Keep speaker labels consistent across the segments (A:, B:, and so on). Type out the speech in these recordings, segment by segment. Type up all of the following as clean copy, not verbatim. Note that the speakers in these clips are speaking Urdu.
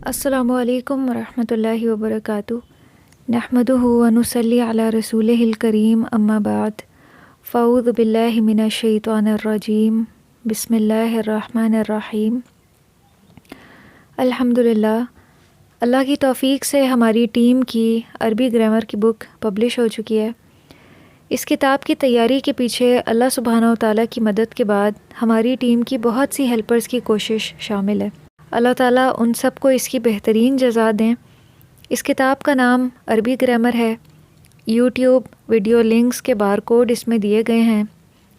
A: السلام علیکم ورحمۃ اللہ وبرکاتہ۔ نحمدہ ونصلی علی رسولہ الکریم، اما بعد، فاعوذ باللہ من الشیطان الرجیم، بسم اللہ الرحمن الرحیم۔ الحمدللہ، اللہ کی توفیق سے ہماری ٹیم کی عربی گرامر کی بک پبلش ہو چکی ہے۔ اس کتاب کی تیاری کے پیچھے اللہ سبحانہ و تعالیٰ کی مدد کے بعد ہماری ٹیم کی بہت سی ہیلپرز کی کوشش شامل ہے۔ اللہ تعالیٰ ان سب کو اس کی بہترین جزا دیں۔ اس کتاب کا نام عربی گرامر ہے۔ یوٹیوب ویڈیو لنکس کے بار کوڈ اس میں دیے گئے ہیں۔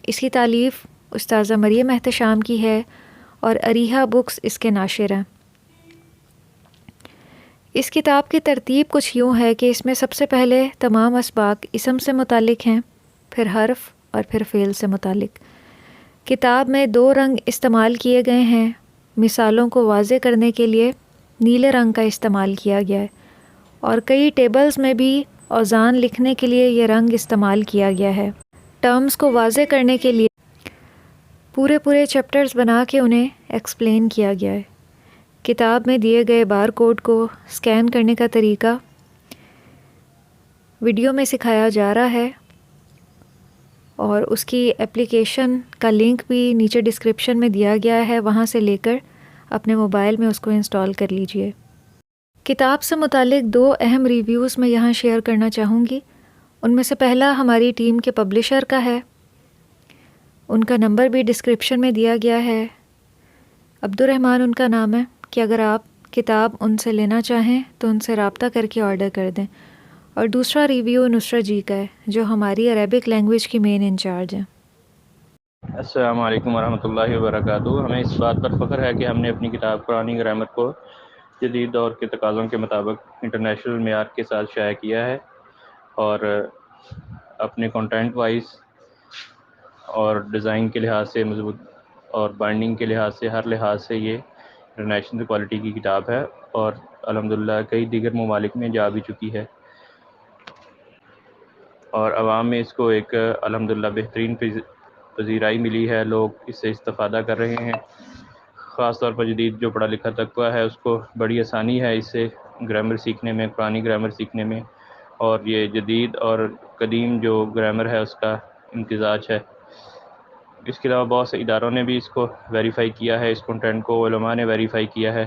A: اس کی تالیف استاذہ مریم احتشام کی ہے اور اریحہ بکس اس کے ناشر ہیں۔ اس کتاب کی ترتیب کچھ یوں ہے کہ اس میں سب سے پہلے تمام اسباق اسم سے متعلق ہیں، پھر حرف اور پھر فعل سے متعلق۔ کتاب میں 2 رنگ استعمال کیے گئے ہیں۔ مثالوں کو واضح کرنے کے لیے نیلے رنگ کا استعمال کیا گیا ہے، اور کئی ٹیبلز میں بھی اوزان لکھنے کے لیے یہ رنگ استعمال کیا گیا ہے۔ ٹرمز کو واضح کرنے کے لیے پورے چیپٹرز بنا کے انہیں ایکسپلین کیا گیا ہے۔ کتاب میں دیے گئے بار کوڈ کو سکین کرنے کا طریقہ ویڈیو میں سکھایا جا رہا ہے، اور اس کی اپلیکیشن کا لنک بھی نیچے ڈسکرپشن میں دیا گیا ہے، وہاں سے لے کر اپنے موبائل میں اس کو انسٹال کر لیجئے۔ کتاب سے متعلق 2 اہم ریویوز میں یہاں شیئر کرنا چاہوں گی۔ ان میں سے پہلا ہماری ٹیم کے پبلشر کا ہے، ان کا نمبر بھی ڈسکرپشن میں دیا گیا ہے۔ عبدالرحمن ان کا نام ہے، کہ اگر آپ کتاب ان سے لینا چاہیں تو ان سے رابطہ کر کے آرڈر کر دیں۔ اور دوسرا ریویو نصرت جی کا ہے، جو ہماری عربک لینگویج کی مین انچارج ہیں۔
B: السلام علیکم ورحمۃ اللہ وبرکاتہ۔ ہمیں اس بات پر فخر ہے کہ ہم نے اپنی کتاب قرآنی گرامر کو جدید دور کے تقاضوں کے مطابق انٹرنیشنل معیار کے ساتھ شائع کیا ہے، اور اپنے کنٹینٹ وائز اور ڈیزائن کے لحاظ سے مضبوط اور بائنڈنگ کے لحاظ سے ہر لحاظ سے یہ انٹرنیشنل کوالٹی کی کتاب ہے، اور الحمدللہ کئی دیگر ممالک میں جا بھی چکی ہے، اور عوام میں اس کو ایک الحمدللہ بہترین پذیرائی ملی ہے۔ لوگ اس سے استفادہ کر رہے ہیں، خاص طور پر جدید جو پڑھا لکھا طبقہ ہے اس کو بڑی آسانی ہے اس سے گرامر سیکھنے میں، پرانی گرامر سیکھنے میں، اور یہ جدید اور قدیم جو گرامر ہے اس کا امتزاج ہے۔ اس کے علاوہ بہت سے اداروں نے بھی اس کو ویریفائی کیا ہے، اس کنٹینٹ کو علماء نے ویریفائی کیا ہے،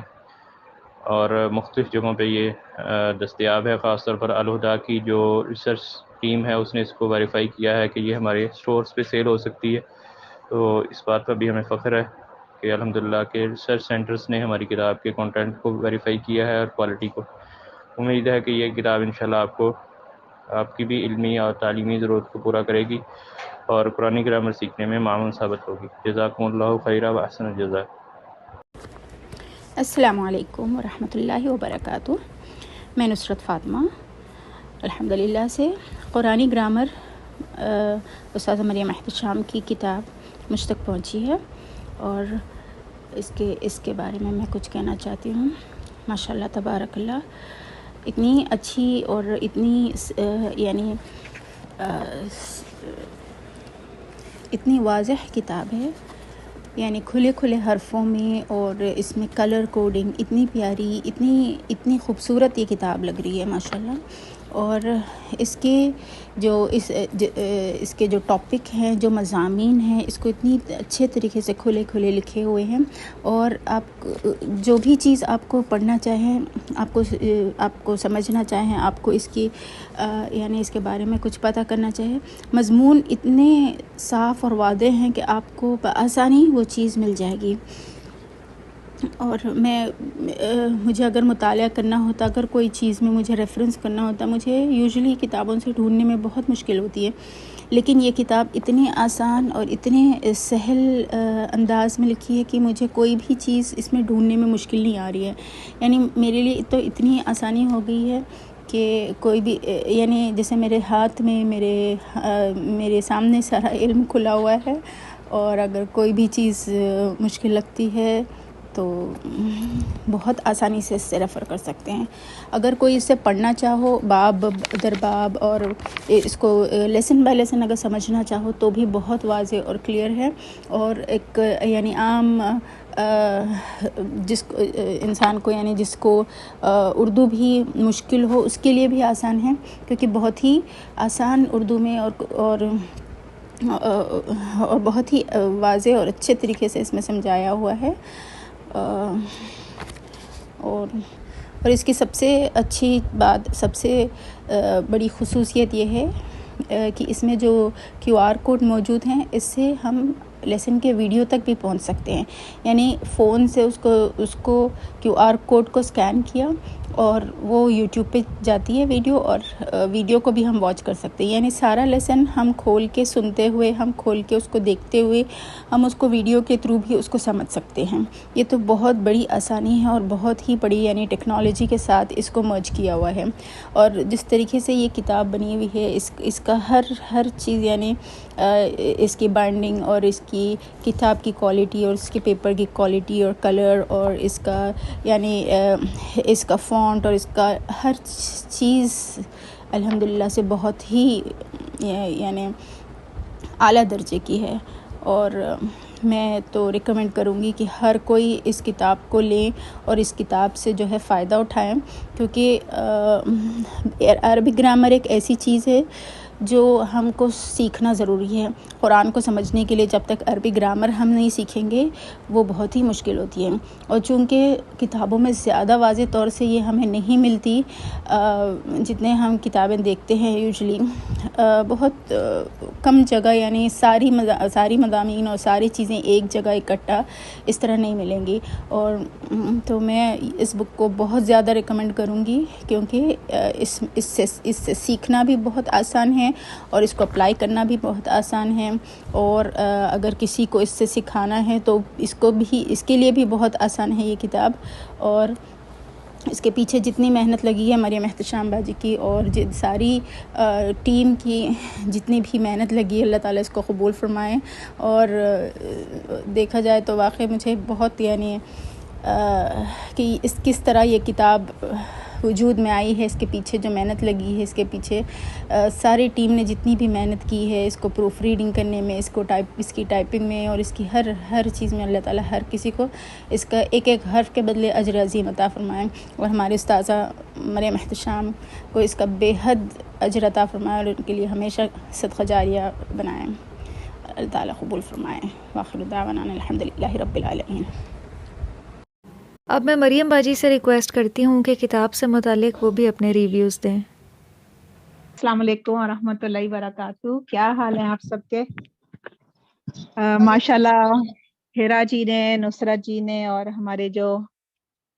B: اور مختلف جگہوں پہ یہ دستیاب ہے۔ خاص طور پر الہدا کی جو ریسرچ ٹیم ہے اس نے اس کو ویریفائی کیا ہے کہ یہ ہمارے سٹورز پہ سیل ہو سکتی ہے۔ تو اس بات پر بھی ہمیں فخر ہے کہ الحمدللہ کے ریسرچ سینٹرز نے ہماری کتاب کے کنٹینٹ کو ویریفائی کیا ہے اور کوالٹی کو۔ امید ہے کہ یہ کتاب انشاءاللہ آپ کی بھی علمی اور تعلیمی ضرورت کو پورا کرے گی اور قرآنی گرامر سیکھنے میں معاون ثابت ہوگی۔ جزاکم اللہ خیرا و احسن الجزاء۔
C: السلام علیکم ورحمۃ اللہ وبرکاتہ۔ میں نصرت فاطمہ الحمدللہ سے قرآنی گرامر استاذہ مریم احتشام کی کتاب مجھ تک پہنچی ہے، اور اس کے بارے میں کچھ کہنا چاہتی ہوں۔ ماشاءاللہ تبارک اللہ، اتنی اچھی اور اتنی اتنی واضح کتاب ہے، یعنی کھلے حرفوں میں، اور اس میں کلر کوڈنگ اتنی پیاری، اتنی خوبصورت یہ کتاب لگ رہی ہے ماشاءاللہ۔ اور اس کے جو ٹاپک ہیں، جو مضامین ہیں، اس کو اتنی اچھے طریقے سے کھلے لکھے ہوئے ہیں، اور آپ جو بھی چیز آپ کو پڑھنا چاہیں، آپ کو سمجھنا چاہیں، آپ کو اس کی اس کے بارے میں کچھ پتہ کرنا چاہیں، مضمون اتنے صاف اور واضح ہیں کہ آپ کو بآسانی وہ چیز مل جائے گی۔ اور مجھے اگر مطالعہ کرنا ہوتا، اگر کوئی چیز میں مجھے ریفرنس کرنا ہوتا، مجھے یوزلی کتابوں سے ڈھونڈنے میں بہت مشکل ہوتی ہے، لیکن یہ کتاب اتنی آسان اور اتنے سہل انداز میں لکھی ہے کہ مجھے کوئی بھی چیز اس میں ڈھونڈنے میں مشکل نہیں آ رہی ہے۔ یعنی میرے لیے تو اتنی آسانی ہو گئی ہے کہ کوئی بھی جیسے میرے ہاتھ میں میرے سامنے سارا علم کھلا ہوا ہے، اور اگر کوئی بھی چیز مشکل لگتی ہے تو بہت آسانی سے اس سے ریفر کر سکتے ہیں۔ اگر کوئی اسے پڑھنا چاہو باب در باب، اور اس کو لیسن بائی لیسن اگر سمجھنا چاہو تو بھی بہت واضح اور کلیئر ہے، اور ایک عام جس انسان کو یعنی جس کو اردو بھی مشکل ہو اس کے لیے بھی آسان ہے، کیونکہ بہت ہی آسان اردو میں اور بہت ہی واضح اور اچھے طریقے سے اس میں سمجھایا ہوا ہے. اور اس کی سب سے اچھی بات، سب سے بڑی خصوصیت یہ ہے کہ اس میں جو QR کوڈ موجود ہیں اس سے ہم لیسن کے ویڈیو تک بھی پہنچ سکتے ہیں. یعنی فون سے اس کو QR کوڈ کو اسکین کیا اور وہ یوٹیوب پہ جاتی ہے ویڈیو، اور ویڈیو کو بھی ہم واچ کر سکتے ہیں. یعنی سارا لیسن ہم کھول کے سنتے ہوئے، ہم کھول کے اس کو دیکھتے ہوئے، ہم اس کو ویڈیو کے تھرو بھی اس کو سمجھ سکتے ہیں. یہ تو بہت بڑی آسانی ہے اور بہت ہی بڑی یعنی ٹیکنالوجی کے ساتھ اس کو مرج کیا ہوا ہے. اور جس طریقے سے یہ کتاب بنی ہوئی ہے، اس کا ہر چیز یعنی اس کی بائنڈنگ اور اس کی کتاب کی کوالٹی اور اس کے پیپر کی کوالٹی اور کلر اور اس کا یعنی اس کا فونٹ اور اس کا ہر چیز الحمدللہ سے بہت ہی یعنی اعلیٰ درجے کی ہے. اور میں تو ریکمینڈ کروں گی کہ ہر کوئی اس کتاب کو لیں اور اس کتاب سے جو ہے فائدہ اٹھائیں، کیونکہ عربک گرامر ایک ایسی چیز ہے جو ہم کو سیکھنا ضروری ہے. قرآن کو سمجھنے کے لیے جب تک عربی گرامر ہم نہیں سیکھیں گے وہ بہت ہی مشکل ہوتی ہے. اور چونکہ کتابوں میں زیادہ واضح طور سے یہ ہمیں نہیں ملتی جتنے ہم کتابیں دیکھتے ہیں یوزلی، بہت کم جگہ یعنی ساری مضامین اور ساری چیزیں ایک جگہ اکٹھا اس طرح نہیں ملیں گی. اور تو میں اس بک کو بہت زیادہ ریکمینڈ کروں گی، کیونکہ اس سے سیکھنا بھی بہت آسان ہے اور اس کو اپلائی کرنا بھی بہت آسان ہے. اور اگر کسی کو اس سے سکھانا ہے تو اس کے لیے بھی بہت آسان ہے یہ کتاب. اور اس کے پیچھے جتنی محنت لگی ہے مریم احتشام باجی کی اور ساری ٹیم کی جتنی بھی محنت لگی ہے، اللہ تعالیٰ اس کو قبول فرمائے. اور دیکھا جائے تو واقعی مجھے بہت یعنی کہ کس طرح یہ کتاب وجود میں آئی ہے، اس کے پیچھے جو محنت لگی ہے، اس کے پیچھے ساری ٹیم نے جتنی بھی محنت کی ہے اس کو پروف ریڈنگ کرنے میں، اس کی ٹائپنگ میں اور اس کی ہر چیز میں، اللہ تعالیٰ ہر کسی کو اس کا ایک ایک حرف کے بدلے اجر عظیم عطا فرمائیں. اور ہمارے استاذہ مریم احتشام کو اس کا بے حد اجر عطا فرمائے اور ان کے لیے ہمیشہ صدقہ جاریہ بنائیں. اللہ تعالیٰ قبول فرمائیں. وآخر دعوانا الحمدللہ رب العالمین.
A: اب میں مریم باجی سے ریکویسٹ کرتی ہوں کہ کتاب سے متعلق وہ بھی اپنے ریویوز دیں.
D: السلام علیکم ورحمۃ اللہ وبرکاتہ. کیا حال ہیں آپ سب کے؟ ماشاءاللہ ہیرا جی نے، نصرت جی نے اور ہمارے جو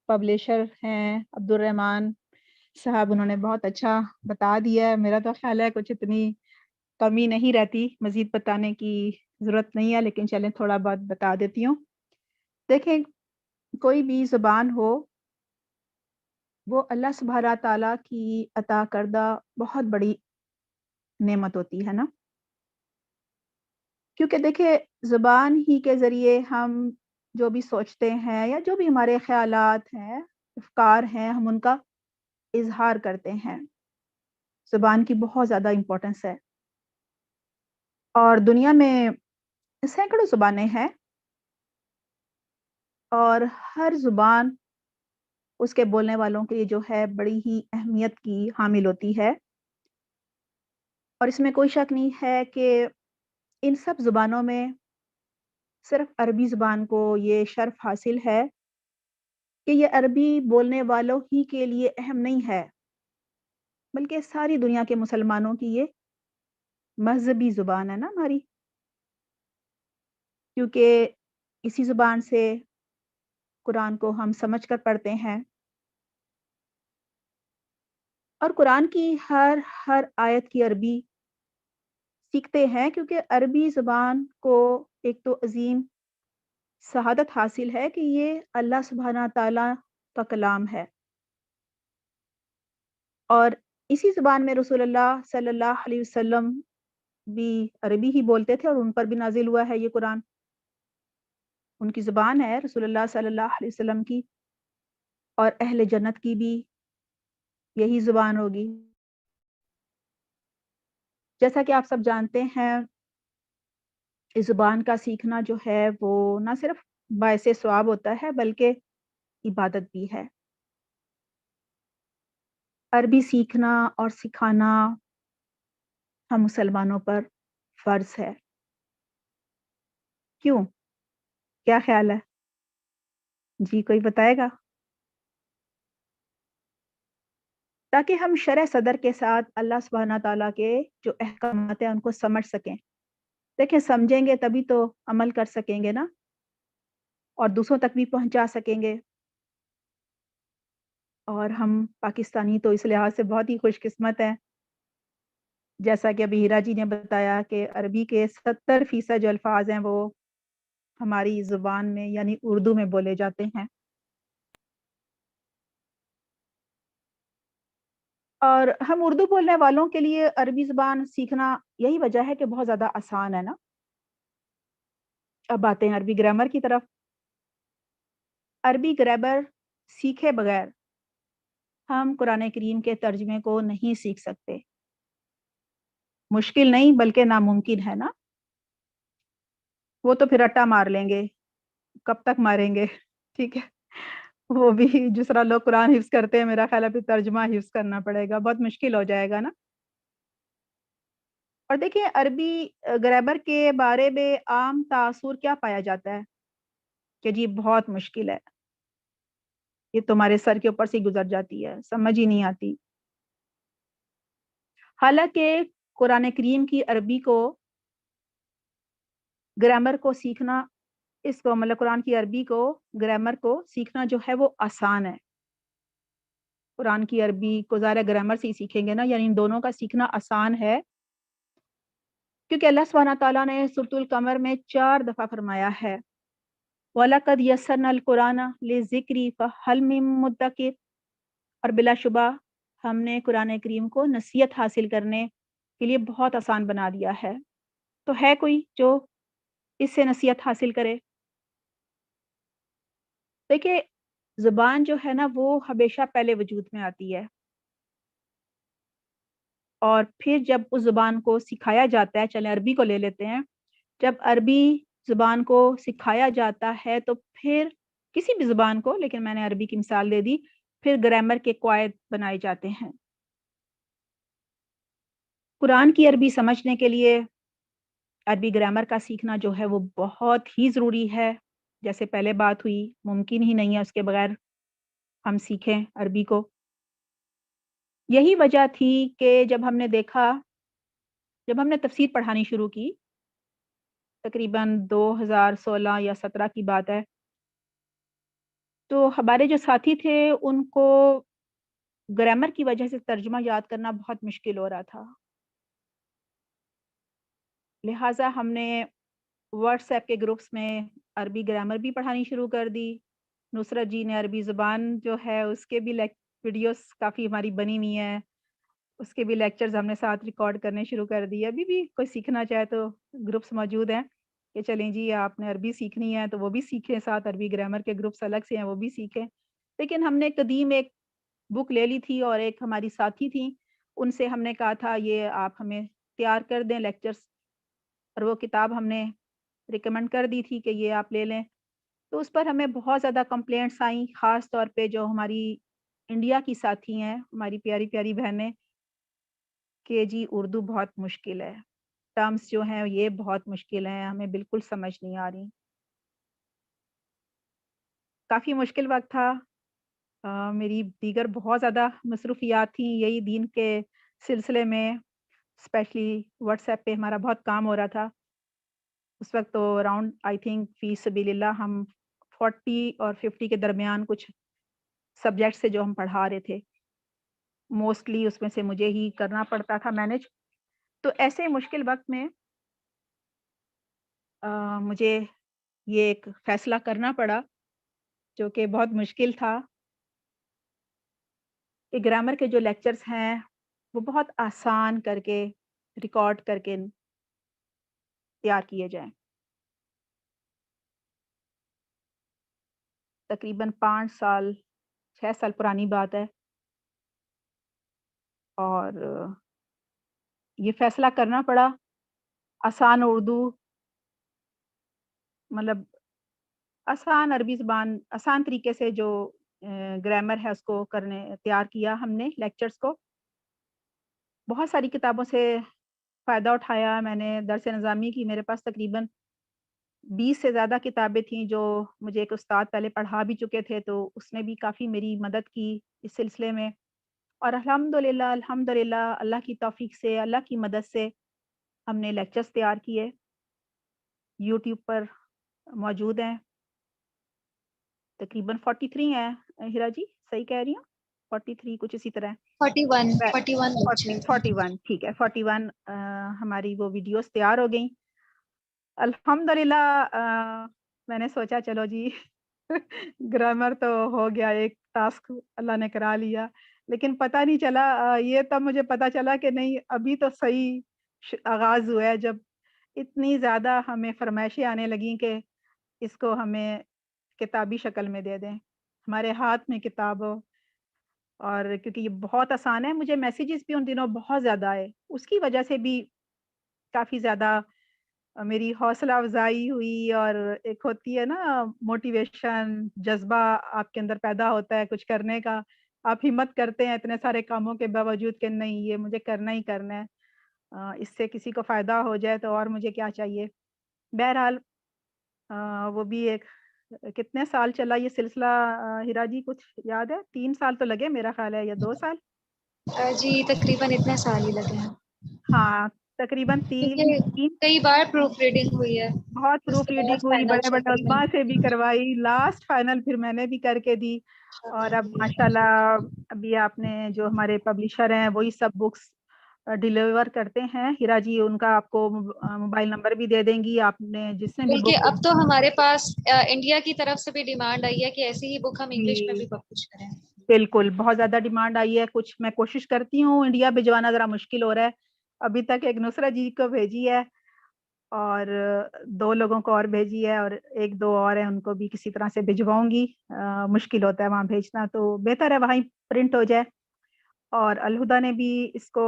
D: پبلشر ہیں عبدالرحمن صاحب، انہوں نے بہت اچھا بتا دیا ہے. میرا تو خیال ہے کچھ اتنی کمی نہیں رہتی، مزید بتانے کی ضرورت نہیں ہے، لیکن چلیں تھوڑا بہت بتا دیتی ہوں. دیکھیں، کوئی بھی زبان ہو وہ اللہ سبحانہ تعالیٰ کی عطا کردہ بہت بڑی نعمت ہوتی ہے نا. کیونکہ دیکھیں زبان ہی کے ذریعے ہم جو بھی سوچتے ہیں یا جو بھی ہمارے خیالات ہیں، افکار ہیں، ہم ان کا اظہار کرتے ہیں. زبان کی بہت زیادہ امپورٹنس ہے اور دنیا میں سینکڑوں زبانیں ہیں اور ہر زبان اس کے بولنے والوں کے لیے جو ہے بڑی ہی اہمیت کی حامل ہوتی ہے. اور اس میں کوئی شک نہیں ہے کہ ان سب زبانوں میں صرف عربی زبان کو یہ شرف حاصل ہے کہ یہ عربی بولنے والوں ہی کے لیے اہم نہیں ہے، بلکہ ساری دنیا کے مسلمانوں کی یہ مذہبی زبان ہے نا ہماری. کیونکہ اسی زبان سے قرآن کو ہم سمجھ کر پڑھتے ہیں اور قرآن کی ہر آیت کی عربی سیکھتے ہیں، کیونکہ عربی زبان کو ایک تو عظیم شہادت حاصل ہے کہ یہ اللہ سبحانہ تعالیٰ کا کلام ہے. اور اسی زبان میں رسول اللہ صلی اللہ علیہ وسلم بھی عربی ہی بولتے تھے اور ان پر بھی نازل ہوا ہے یہ قرآن. ان کی زبان ہے رسول اللہ صلی اللہ علیہ وسلم کی، اور اہل جنت کی بھی یہی زبان ہوگی. جیسا کہ آپ سب جانتے ہیں، اس زبان کا سیکھنا جو ہے وہ نہ صرف باعث ثواب ہوتا ہے بلکہ عبادت بھی ہے۔ عربی سیکھنا اور سکھانا ہم مسلمانوں پر فرض ہے۔ کیوں؟ کیا خیال ہے؟ جی کوئی بتائے گا؟ تاکہ ہم شرع صدر کے ساتھ اللہ سبحانہ تعالیٰ کے جو احکامات ہیں ان کو سمجھ سکیں۔ دیکھیں سمجھیں گے تبھی تو عمل کر سکیں گے نا، اور دوسروں تک بھی پہنچا سکیں گے۔ اور ہم پاکستانی تو اس لحاظ سے بہت ہی خوش قسمت ہیں، جیسا کہ ابھی ہیرا جی نے بتایا کہ عربی کے 70% جو الفاظ ہیں وہ ہماری زبان میں یعنی اردو میں بولے جاتے ہیں۔ اور ہم اردو بولنے والوں کے لیے عربی زبان سیکھنا یہی وجہ ہے کہ بہت زیادہ آسان ہے نا۔ اب آتے ہیں عربی گرامر کی طرف۔ عربی گرامر سیکھے بغیر ہم قرآن کریم کے ترجمے کو نہیں سیکھ سکتے۔ مشکل نہیں بلکہ ناممکن ہے نا۔ وہ تو پھر رٹا مار لیں گے، کب تک ماریں گے؟ ٹھیک ہے، وہ بھی جس طرح لوگ قرآن حفظ کرتے ہیں میرا خیال ہے پھر ترجمہ حفظ کرنا پڑے گا، بہت مشکل ہو جائے گا نا۔ اور دیکھیں عربی گرامر کے بارے میں عام تاثر کیا پایا جاتا ہے کہ جی بہت مشکل ہے، یہ تمہارے سر کے اوپر سے گزر جاتی ہے، سمجھ ہی نہیں آتی۔ حالانکہ قرآن کریم کی عربی کو گرامر کو سیکھنا، اس کو مطلب قرآن کی عربی کو گرامر کو سیکھنا جو ہے وہ آسان ہے۔ قرآن کی عربی کو ظاہر گرامر سے ہی سیکھیں گے نا، یعنی ان دونوں کا سیکھنا آسان ہے، کیونکہ اللہ سبحانہ تعالیٰ نے سورۃ القمر میں 4 دفعہ فرمایا ہے وَلَقَدْ يَسَّرْنَا الْقُرْآنَ لِلذِّكْرِ فَهَلْ مِن مُّدَّكِرٍ، اور بلا شبہ ہم نے قرآن کریم کو نصیحت حاصل کرنے کے لیے بہت آسان بنا دیا ہے، تو ہے کوئی جو اس سے نصیحت حاصل کرے؟ دیکھیں زبان جو ہے نا وہ ہمیشہ پہلے وجود میں آتی ہے، اور پھر جب اس زبان کو سکھایا جاتا ہے، چلیں عربی کو لے لیتے ہیں، جب عربی زبان کو سکھایا جاتا ہے تو پھر کسی بھی زبان کو، لیکن میں نے عربی کی مثال دے دی، پھر گرامر کے قواعد بنائے جاتے ہیں۔ قرآن کی عربی سمجھنے کے لیے عربی گرامر کا سیکھنا جو ہے وہ بہت ہی ضروری ہے، جیسے پہلے بات ہوئی، ممکن ہی نہیں ہے اس کے بغیر ہم سیکھیں عربی کو۔ یہی وجہ تھی کہ جب ہم نے دیکھا، جب ہم نے تفسیر پڑھانی شروع کی، تقریباً 2016 یا 17 کی بات ہے، تو ہمارے جو ساتھی تھے ان کو گرامر کی وجہ سے ترجمہ یاد کرنا بہت مشکل ہو رہا تھا، لہٰذا ہم نے واٹس ایپ کے گروپس میں عربی گرامر بھی پڑھانی شروع کر دی۔ نصرت جی نے عربی زبان جو ہے اس کے بھی ویڈیوز کافی ہماری بنی ہوئی ہیں، اس کے بھی لیکچرز ہم نے ساتھ ریکارڈ کرنے شروع کر دیے۔ ابھی بھی کوئی سیکھنا چاہے تو گروپس موجود ہیں کہ چلیں جی آپ نے عربی سیکھنی ہے تو وہ بھی سیکھیں، ساتھ عربی گرامر کے گروپس الگ سے ہیں وہ بھی سیکھیں۔ لیکن ہم نے قدیم ایک بک لے لی تھی، اور ایک ہماری ساتھی تھیں ان سے ہم نے کہا تھا یہ آپ ہمیں تیار کر دیں لیکچرز، اور وہ کتاب ہم نے ریکمنڈ کر دی تھی کہ یہ آپ لے لیں۔ تو اس پر ہمیں بہت زیادہ کمپلینٹس آئیں، خاص طور پہ جو ہماری انڈیا کی ساتھی ہیں، ہماری پیاری پیاری بہنیں، کہ جی اردو بہت مشکل ہے، ٹرمز جو ہیں یہ بہت مشکل ہیں، ہمیں بالکل سمجھ نہیں آ رہی۔ کافی مشکل وقت تھا، میری دیگر بہت زیادہ مصروفیات تھیں یہی دین کے سلسلے میں، اسپیشلی واٹس ایپ پہ ہمارا بہت کام ہو رہا تھا۔ اس وقت تو اراؤنڈ آئی تھنک فی سبیل اللہ ہم 40 اور 50 کے درمیان کچھ سبجیکٹ سے جو ہم پڑھا رہے تھے، موسٹلی اس میں سے مجھے ہی کرنا پڑتا تھا مینج۔ تو ایسے مشکل وقت میں مجھے یہ ایک فیصلہ کرنا پڑا جو کہ بہت مشکل تھا، کہ گرامر کے جو لیکچرز ہیں وہ بہت آسان کر کے ریکارڈ کر کے تیار کیے جائیں۔ تقریباً 5 سال 6 سال پرانی بات ہے، اور یہ فیصلہ کرنا پڑا آسان اردو، مطلب آسان عربی زبان آسان طریقے سے جو گرامر ہے اس کو تیار کیا ہم نے لیکچرز کو. بہت ساری کتابوں سے فائدہ اٹھایا میں نے. درس نظامی کی میرے پاس تقریباً 20 سے زیادہ کتابیں تھیں جو مجھے ایک استاد پہلے پڑھا بھی چکے تھے، تو اس نے بھی کافی میری مدد کی اس سلسلے میں. اور الحمدللہ اللہ کی توفیق سے، اللہ کی مدد سے ہم نے لیکچرز تیار کیے، یوٹیوب پر موجود ہیں. تقریباً 43 ہیں ہیرا جی، صحیح کہہ رہی ہوں؟ 43 کچھ اسی طرح.
E: 41
D: 41 ٹھیک ہے. 41 ہماری وہ ویڈیوز تیار ہو گئیں. الحمدللہ میں نے سوچا چلو جی گرامر تو ہو گیا، ایک ٹاسک اللہ نے کرا لیا، لیکن پتہ نہیں چلا. یہ تب مجھے پتہ چلا کہ نہیں، ابھی تو صحیح آغاز ہوا ہے، جب اتنی زیادہ ہمیں فرمائشیں آنے لگیں کہ اس کو ہمیں کتابی شکل میں دے دیں، ہمارے ہاتھ میں کتاب ہو. اور کیونکہ یہ بہت آسان ہے، مجھے میسیجز بھی ان دنوں بہت زیادہ آئے، اس کی وجہ سے بھی کافی زیادہ میری حوصلہ افزائی ہوئی. اور ایک ہوتی ہے نا موٹیویشن، جذبہ آپ کے اندر پیدا ہوتا ہے کچھ کرنے کا. آپ ہمت کرتے ہیں اتنے سارے کاموں کے باوجود کہ نہیں، یہ مجھے کرنا ہی کرنا ہے، اس سے کسی کو فائدہ ہو جائے تو اور مجھے کیا چاہیے. بہرحال وہ بھی ایک کتنے سال چلا یہ سلسلہ ہیرا جی، کچھ یاد ہے؟ 3 سال تو لگے میرا خیال ہے، یا 2 سال؟
E: جی تقریباً اتنے سال ہی لگے ہیں.
D: ہاں تقریباً 3
E: کئی بار پروف ریڈنگ ہوئی ہے،
D: بہت
E: اس
D: پروف
E: کے
D: ریڈنگ
E: بعد
D: ہوئی،
E: فائنل
D: بڑے بڑے
E: شکل میں.
D: علماء سے بھی کروائی، لاسٹ فائنل پھر میں نے بھی کر کے دی. اور اب ماشاءاللہ ابھی آپ نے جو ہمارے پبلشر ہیں وہی سب بکس ڈیلیور کرتے ہیں. ہیرا جی ان کا آپ کو موبائل نمبر بھی دے دیں گی، آپ نے جس نے بھی
E: بلکہ
D: بک.
E: اب تو ہمارے پاس انڈیا کی طرف سے بھی ڈیمانڈ آئی ہے کہ ایسی ہی بک ہم انگلش میں بھی پبلش کریں.
D: بالکل بہت زیادہ ڈیمانڈ آئی ہے. کچھ میں کوشش کرتی ہوں، انڈیا بھجوانا ذرا مشکل ہو رہا ہے. ابھی تک ایک نصرت جی کو بھیجی ہے اور 2 لوگوں کو اور بھیجی ہے، اور 1-2 اور ہیں، ان کو بھی کسی طرح سے بھجواؤں گی. مشکل ہوتا ہے وہاں بھیجنا، تو بہتر ہے وہیں پرنٹ ہو جائے. اور الہدا نے بھی اس کو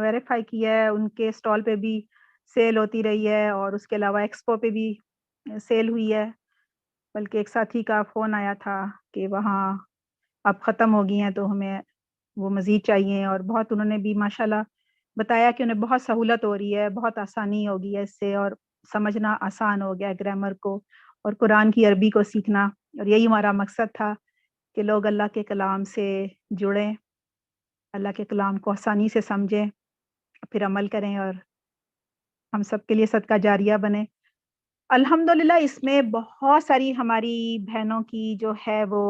D: ویریفائی کیا ہے، ان کے اسٹال پہ بھی سیل ہوتی رہی ہے، اور اس کے علاوہ ایکسپو پہ بھی سیل ہوئی ہے. بلکہ ایک ساتھی کا فون آیا تھا کہ وہاں اب ختم ہو گئی ہیں تو ہمیں وہ مزید چاہیے. اور بہت انہوں نے بھی ماشاءاللہ بتایا کہ انہیں بہت سہولت ہو رہی ہے، بہت آسانی ہو گئی ہے اس سے، اور سمجھنا آسان ہو گیا ہے گرامر کو اور قرآن کی عربی کو سیکھنا. اور یہی ہمارا مقصد تھا کہ لوگ اللہ کے کلام سے جڑیں، اللہ کے کلام کو آسانی سے سمجھیں، پھر عمل کریں، اور ہم سب کے لیے صدقہ جاریہ بنے. الحمدللہ اس میں بہت ساری ہماری بہنوں کی جو ہے وہ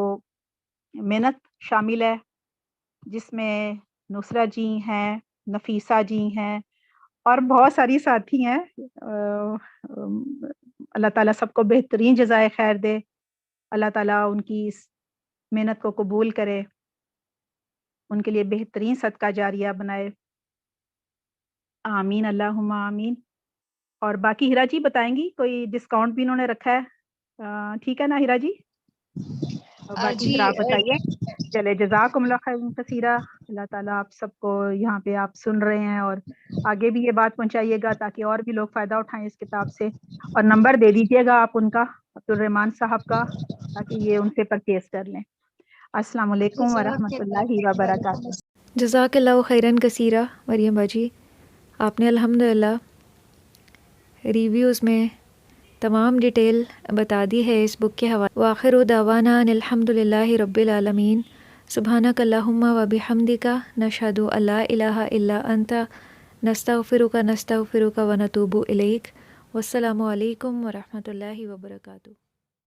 D: محنت شامل ہے، جس میں نصرت جی ہیں، نفیسہ جی ہیں، اور بہت ساری ساتھی ہیں. اللہ تعالیٰ سب کو بہترین جزائے خیر دے، اللہ تعالیٰ ان کی اس محنت کو قبول کرے، ان کے لیے بہترین صدقہ جاریہ بنائے. آمین اللہم آمین. اور باقی ہیرا جی بتائیں گی، کوئی ڈسکاؤنٹ بھی انہوں نے رکھا ہے، ٹھیک ہے نا ہیرا جی؟ باقی پھر آپ بتائیے. چلے جزاکم اللہ خیر کثیرہ. اللہ تعالیٰ آپ سب کو یہاں پہ آپ سن رہے ہیں اور آگے بھی یہ بات پہنچائیے گا تاکہ اور بھی لوگ فائدہ اٹھائیں اس کتاب سے. اور نمبر دے دیجیے گا آپ ان کا، عبدالرحمان صاحب کا، تاکہ یہ ان سے پرچیز کر لیں. السلام علیکم ورحمۃ اللہ وبرکاتہ.
A: جزاک اللہ خیراً کثیرہ مریم باجی. آپ نے الحمدللہ ریویوز میں تمام ڈیٹیل بتا دی ہے اس بک کے حوالے. وآخر دعوانا ان الحمد للہ رب العالمین. سبحانک اللہم و بحمدک نشہد ان لا الہ الا انت نستغفرک و نتوب الیک. والسلام علیکم ورحمۃ اللہ وبرکاتہ.